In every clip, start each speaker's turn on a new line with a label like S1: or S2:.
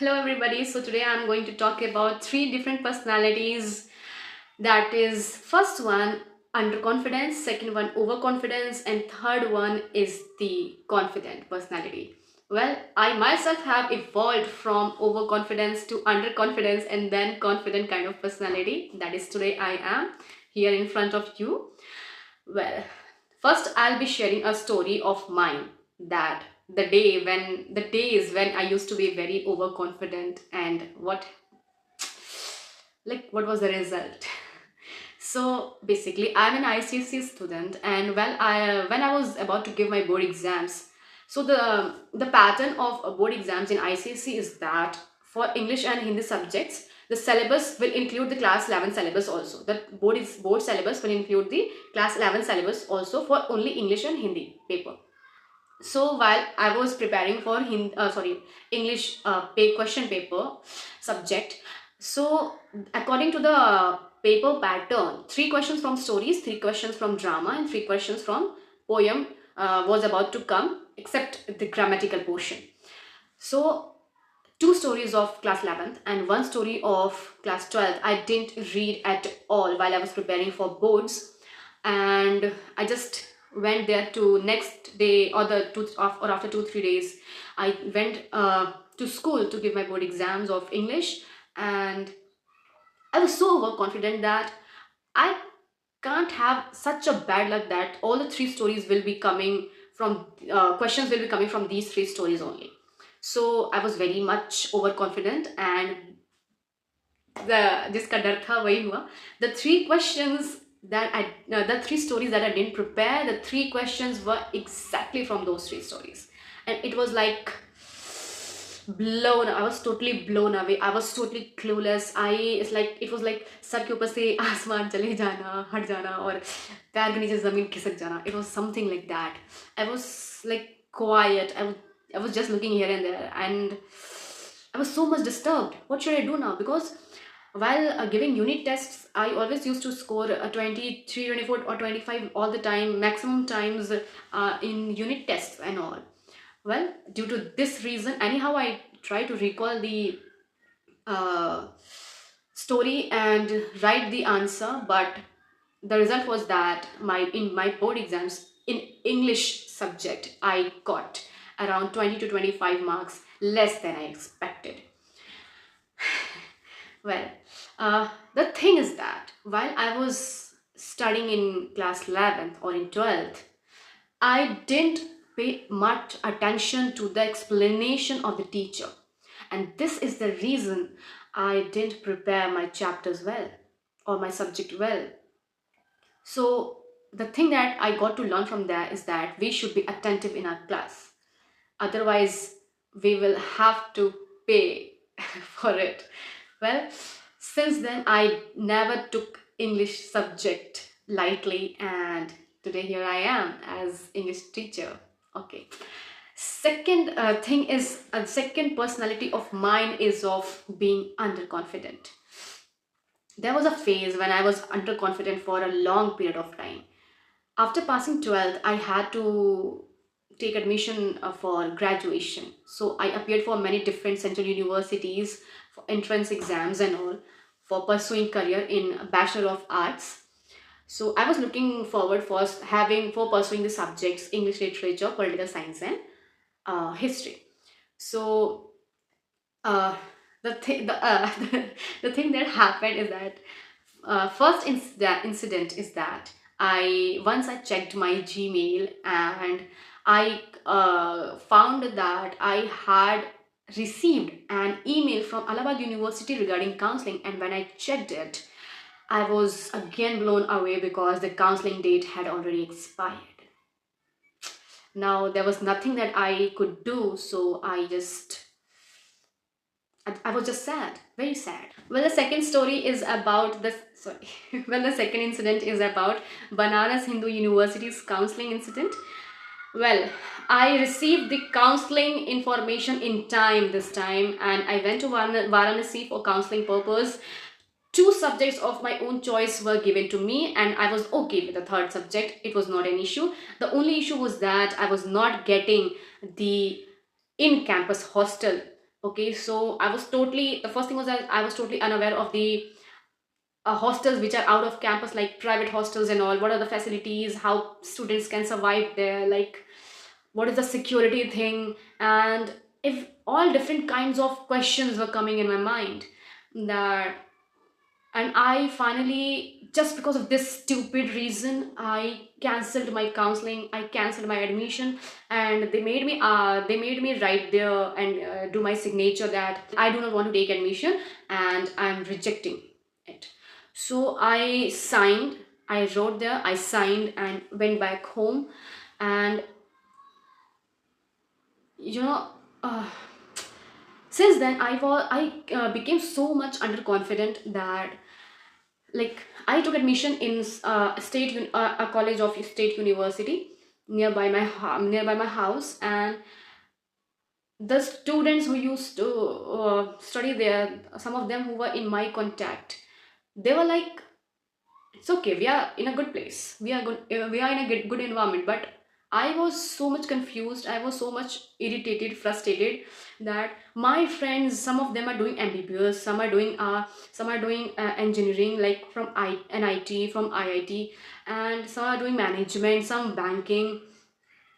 S1: Hello everybody. So today I'm going to talk about three different personalities. That is, first one underconfidence, second one overconfidence, and third one is the confident personality. Well, I myself have evolved from overconfidence to underconfidence and then confident kind of personality. That is, today I am here in front of you. Well, first I'll be sharing a story of mine, that the days when I used to be very overconfident and what was the result. So basically I'm an ICSE student, and when I was about to give my board exams, so the pattern of board exams in ICSE is that for English and Hindi subjects, the syllabus will include the class 11 syllabus also. The board syllabus will include the class 11 syllabus also for only English and Hindi paper. So while I was preparing for English question paper subject, so according to the paper pattern, three questions from stories, three questions from drama, and three questions from poem was about to come, except the grammatical portion. So two stories of class 11th and one story of class 12th I didn't read at all while I was preparing for boards, and I just went there to next day or or after 2-3 days I went to school to give my board exams of English, and I was so overconfident that I can't have such a bad luck that all the three stories will be coming from questions will be coming from these three stories only. So I was very much overconfident, and the जिसका डर था वही हुआ. The three questions the three stories that I didn't prepare, the three questions were exactly from those three stories, and it was like blown. I was totally blown away. I was totally clueless. It was like sir के ऊपर से आसमान चले जाना, हट जाना, और पैर के नीचे जमीन खिसक जाना. It was something like that. I was like quiet. I was just looking here and there, and I was so much disturbed. What should I do now? Because while giving unit tests, I always used to score 23, 24, or 25 all the time, maximum times in unit tests and all. Well, due to this reason, anyhow, I try to recall the uh, story and write the answer, but the result was that in my board exams in English subject, I got around 20 to 25 marks less than I expected. Well, the thing is that while I was studying in class 11th or in 12th, I didn't pay much attention to the explanation of the teacher. And this is the reason I didn't prepare my chapters well or my subject well. So the thing that I got to learn from there is that we should be attentive in our class. Otherwise, we will have to pay for it. Well, since then, I never took English subject lightly, and today here I am as English teacher. Okay. Second personality of mine is of being underconfident. There was a phase when I was underconfident for a long period of time. After passing 12th, I had to take admission for graduation. So I appeared for many different central universities for entrance exams and all for pursuing career in Bachelor of Arts. So I was looking forward for pursuing the subjects English literature, political science, and history. So uh, the thing that happened is that the incident is that I checked my Gmail, and I found that I had received an email from Allahabad University regarding counseling, and when I checked it, I was again blown away because the counseling date had already expired. Now there was nothing that I could do, so I was just sad, very sad. Well, the second story is about the sorry. Well, the second incident is about Banaras Hindu University's counseling incident. Well, I received the counseling information in time this time, and I went to Varanasi for counseling purpose. Two subjects of my own choice were given to me, and I was okay with the third subject. It was not an issue. The only issue was that I was not getting the in-campus hostel Okay, so I was totally, the first thing was that I was totally unaware of the hostels which are out of campus, like private hostels and all. What are the facilities, how students can survive there, like what is the security thing, and if all different kinds of questions were coming in my mind. That, and I finally, just because of this stupid reason, I cancelled my counseling, I cancelled my admission. And they made me write there and do my signature that I do not want to take admission and I'm rejecting it. So I signed, I wrote there, I signed and went back home. And you know uh, since then I became so much underconfident that, like, I took admission in a college of state university nearby my house. And the students who used to study there, some of them who were in my contact, they were like, it's okay, we are in a good place, we are in a good environment. But I was so much confused, I was so much irritated, frustrated, that my friends, some of them are doing mbbs, some are doing engineering, like from NIT, from IIT, and some are doing management, some banking,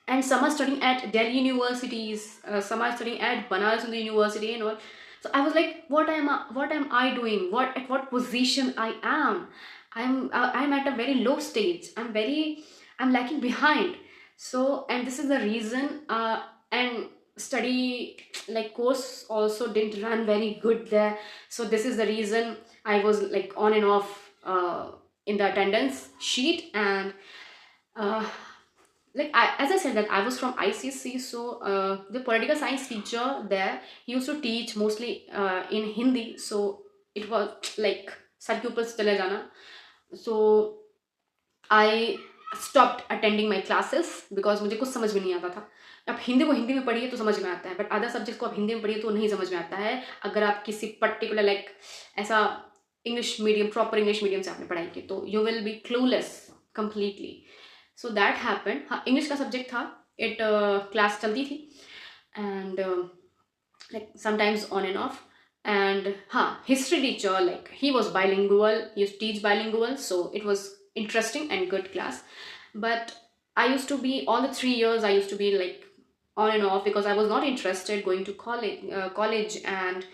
S1: and some are studying at Delhi universities, some are studying at Banaras Hindu University and all. So I was like, what am I doing? At what position I am? I'm at a very low stage. I'm lacking behind. So, and this is the reason. And study, like, course also didn't run very good there. So this is the reason I was like on and off in the attendance sheet. And uh, like, as I said, that I was from ICC. So the political science teacher there, he used to teach mostly in Hindi. So it was like sar ke upar se chale jana. So I stopped attending my classes because मुझे कुछ समझ में नहीं आता था. आप हिंदी को हिंदी में पढ़िए तो समझ में आता है, बट अदर सब्जेक्ट को आप हिंदी में पढ़िए तो नहीं समझ में आता है, अगर आप किसी पर्टिकुलर, लाइक, ऐसा English medium, proper English medium से आपने पढ़ाई की, तो you will be clueless completely. So that happen. हाँ, इंग्लिश का सब्जेक्ट था, इट क्लास चलती थी, and like sometimes on and off. And history teacher, like, he was bilingual, he used to teach bilingual, so it was interesting and good class. But I used to be, all the 3 years I used to be like on and off, because I was not interested going to college, and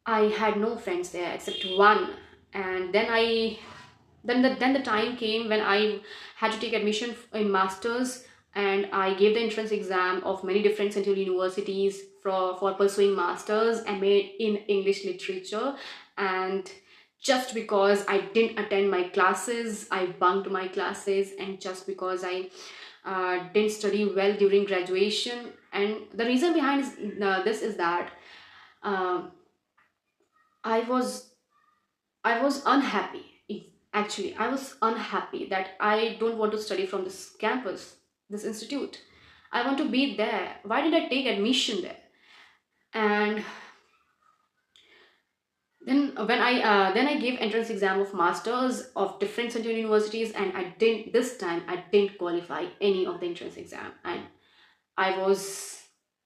S1: I had no friends there except one. And then the time came when I had to take admission in masters, and I gave the entrance exam of many different central universities for pursuing masters and made in English literature. And just because I didn't attend my classes, I bunked my classes, and just because I didn't study well during graduation. And the reason behind this is that uh, I was I was unhappy. Actually, I was unhappy that I don't want to study from this campus, this institute. I want to be there. Why did I take admission there? And then I gave entrance exam of masters of different central universities, and I didn't qualify any of the entrance exam, and I was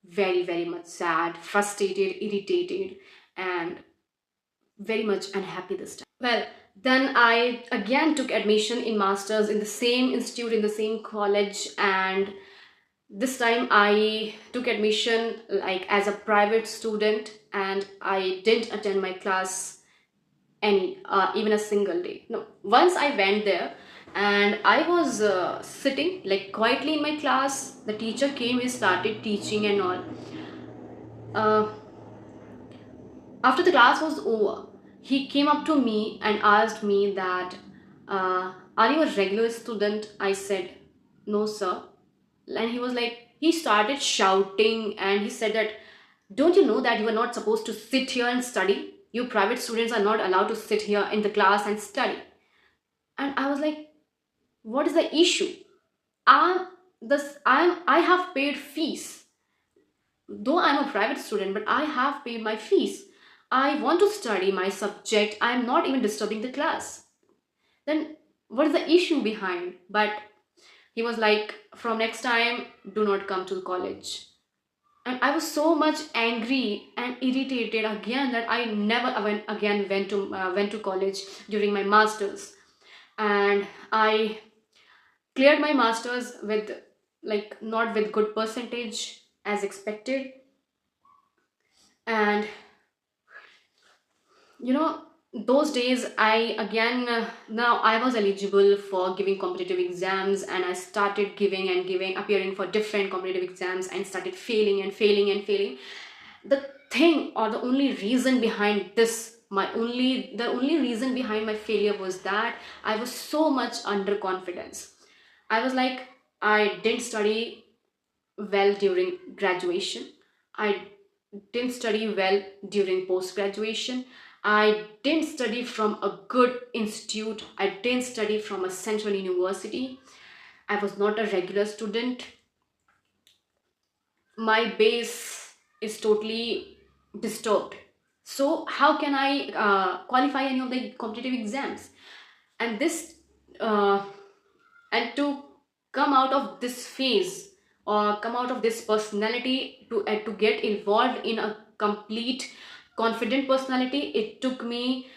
S1: very, very much sad, frustrated, irritated, and very much unhappy this time. Well, then I again took admission in masters in the same institute, in the same college, and this time I took admission like as a private student, and I didn't attend my class any even a single day. No, once I went there and I was sitting like quietly in my class. The teacher came, he started teaching and all. Uh, After the class was over, he came up to me and asked me that, are you a regular student? I said, no, sir. And he was like, he started shouting and he said that, don't you know that you are not supposed to sit here and study? You private students are not allowed to sit here in the class and study. And I was like, what is the issue? I have paid fees. Though I'm a private student, but I have paid my fees. I want to study my subject. I'm not even disturbing the class. Then what is the issue behind? But he was like, from next time, do not come to college. and I was so much angry and irritated again that I never again went to college during my masters. And I cleared my masters with, like, not with good percentage as expected. And you know, those days I again now I was eligible for giving competitive exams, and I started giving and giving, appearing for different competitive exams, and started failing and failing and failing. The thing, or the only reason behind this, the only reason behind my failure was that I was so much underconfidence. I was like, I didn't study well during graduation. I didn't study well during post graduation. I didn't study from a good institute. I didn't study from a central university. I was not a regular student. My base is totally disturbed. So how can I qualify any of the competitive exams? And this uh, and to come out of this phase, or come out of this personality, to get involved in a complete confident personality, it took me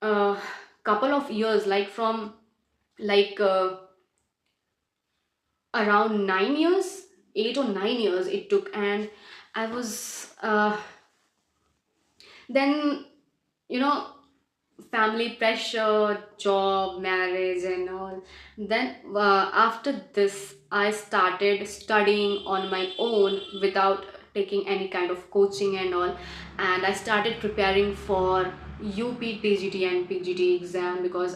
S1: a couple of years, like from, like around 9 years, 8 or 9 years it took. And I was then, you know, family pressure, job, marriage and all. Then after this I started studying on my own without taking any kind of coaching and all. And I started preparing for uptgt and pgt exam, because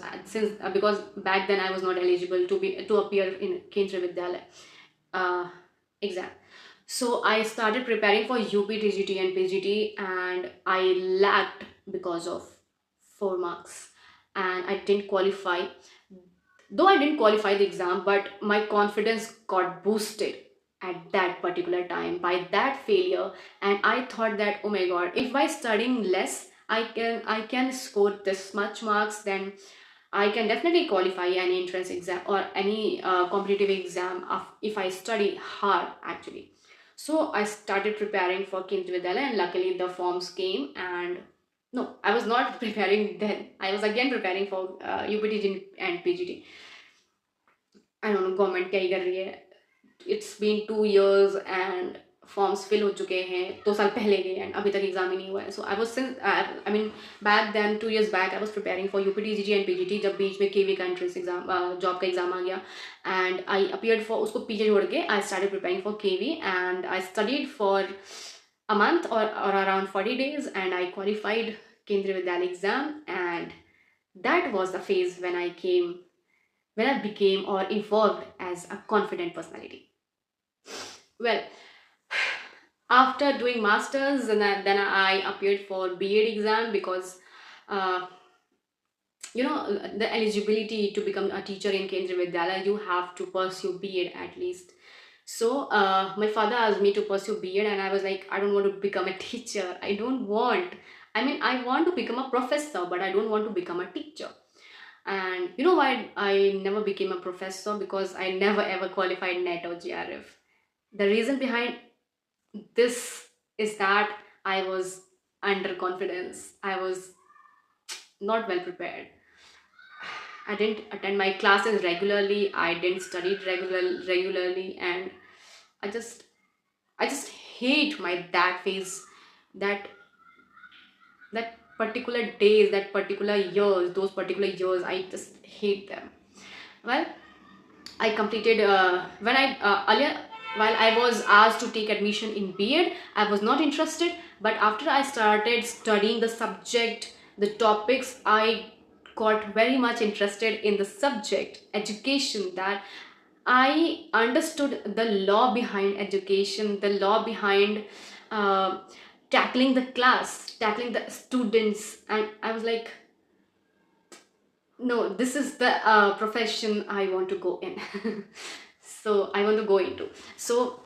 S1: because back then I was not eligible to appear in Kendriya Vidyalaya uh, exam. So I started preparing for UP, and PGT, and I lacked because of 4 marks, and I didn't qualify. Though I didn't qualify the exam, but my confidence got boosted at that particular time by that failure. And I thought that, oh my god, if by studying less I can score this much marks, then I can definitely qualify any entrance exam or any competitive exam if I study hard actually. So I started preparing for Kendriya Vidyalaya, and luckily the forms came. And no, I was not preparing then. I was again preparing for UPT and PGT. I don't know government क्या ही कर रही है. It's been 2 years and forms fill हो चुके हैं 2 साल पहले के, एंड अभी तक एग्जाम ही नहीं हुआ है. So I was since I mean back then 2 years back I was preparing for UPTGT and PGT, जब बीच में केवी का एंट्रेंस एग्जाम जॉब का एग्जाम आ गया. एंड आई अपीयर्ड फॉर, उसको पीछे छोड़ के I started preparing for KV, and I studied for a month, or around 40 days, and I qualified Kendriya Vidyalaya exam. And that was the phase when I became or evolved as a confident personality. Well, after doing masters, and then I appeared for BEd exam, because uh, the eligibility to become a teacher in Kendriya Vidyalaya, you have to pursue BEd at least. So my father asked me to pursue BEd, and I was like, I don't want to become a teacher. I want to become a professor, but I don't want to become a teacher. And you know why I never became a professor? Because I never ever qualified NET or GRF. The reason behind this is that I was underconfidence. I was not well prepared. I didn't attend my classes regularly. I didn't study regularly, and I just I just hate my that phase, that that particular days, that particular years, those particular years. I just hate them. Well, I completed when I earlier, while I was asked to take admission in BEd, I was not interested. But after I started studying the subject, the topics, I got very much interested in the subject education. That I understood the law behind education, the law behind uh, tackling the class, tackling the students, and I was like, no, this is the profession I want to go in. So I want to go into. So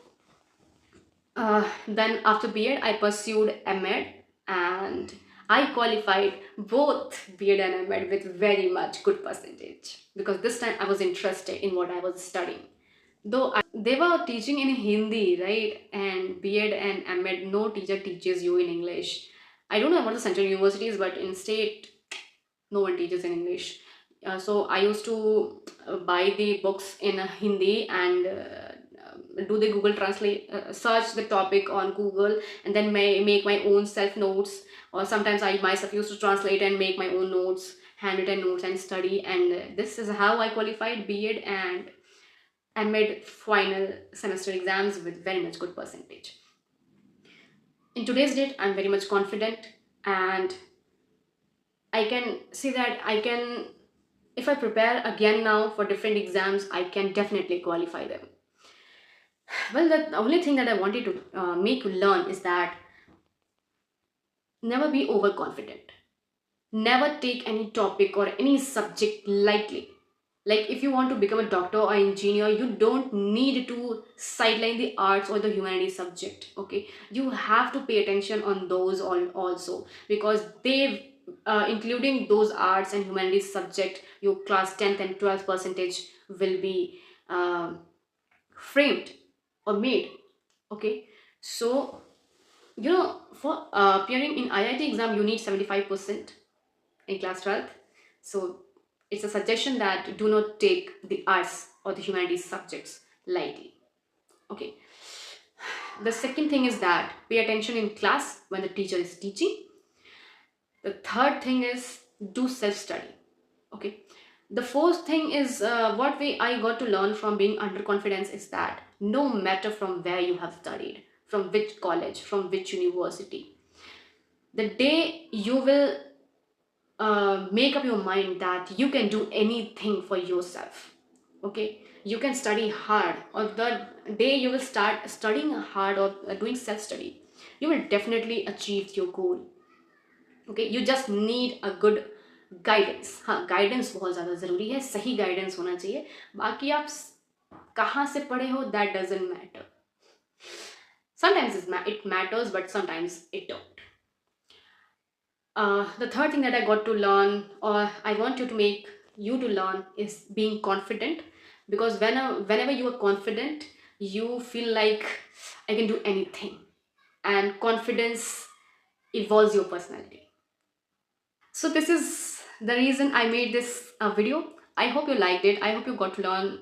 S1: then after BEd I pursued MEd, and I qualified both BEd and MEd with very much good percentage, because this time I was interested in what I was studying. Though they were teaching in Hindi, right? And B.Ed and M.Ed, no teacher teaches you in English. I don't know about the central universities, but in state, no one teaches in English. So I used to buy the books in Hindi and do the Google Translate, search the topic on Google, and then make my own self notes. Or sometimes I myself used to translate and make my own notes, handwritten notes, and study. And this is how I qualified B.Ed and amid final semester exams with very much good percentage. In today's date, I'm very much confident, and I can see that I can, if I prepare again now for different exams, I can definitely qualify them. Well, the only thing that I wanted to make you learn is that never be overconfident. Never take any topic or any subject lightly. Like if you want to become a doctor or engineer, you don't need to sideline the arts or the humanities subject. Okay, you have to pay attention on those all also, because they including those arts and humanities subject, your class 10th and 12th percentage will be framed or made. Okay, so for appearing in IIT exam you need 75% in class 12th. So it's a suggestion that do not take the arts or the humanities subjects lightly. Okay. The second thing is that pay attention in class when the teacher is teaching. The third thing is do self-study. Okay. The fourth thing is what way I got to learn from being underconfidence is that no matter from where you have studied, from which college, from which university, the day you will make up your mind that you can do anything for yourself. Okay, you can study hard, or the day you will start studying hard or doing self study, you will definitely achieve your goal. Okay, you just need a good guidance. हाँ, guidance बहुत ज़्यादा ज़रूरी है, सही guidance होना चाहिए. बाकी आप कहाँ से पढ़े हो, that doesn't matter. Sometimes it matters, but sometimes it don't. The third thing that I got to learn, or I want you to make you to learn, is being confident. Because whenever you are confident, you feel like I can do anything, and confidence evolves your personality. So this is the reason I made this video. I hope you liked it. I hope you got to learn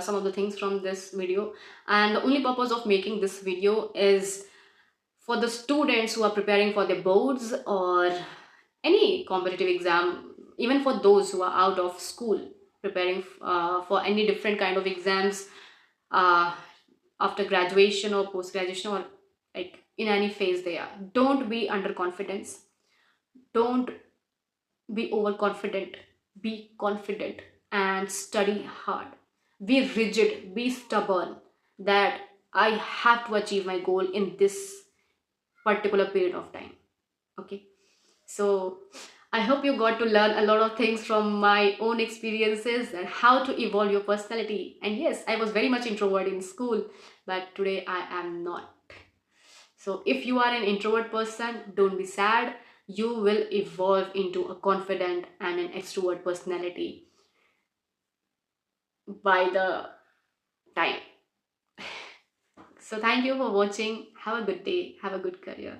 S1: some of the things from this video. And the only purpose of making this video is for the students who are preparing for their boards or any competitive exam, even for those who are out of school preparing for any different kind of exams uh, after graduation or post graduation, or like in any phase they are. Don't be underconfidence, don't be overconfident, be confident and study hard. Be rigid, be stubborn that I have to achieve my goal in this particular period of time. Okay, so I hope you got to learn a lot of things from my own experiences and how to evolve your personality. And yes, I was very much introvert in school, but today I am not. So if you are an introvert person, don't be sad. You will evolve into a confident and an extrovert personality by the time. So thank you for watching. Have a good day. Have a good career.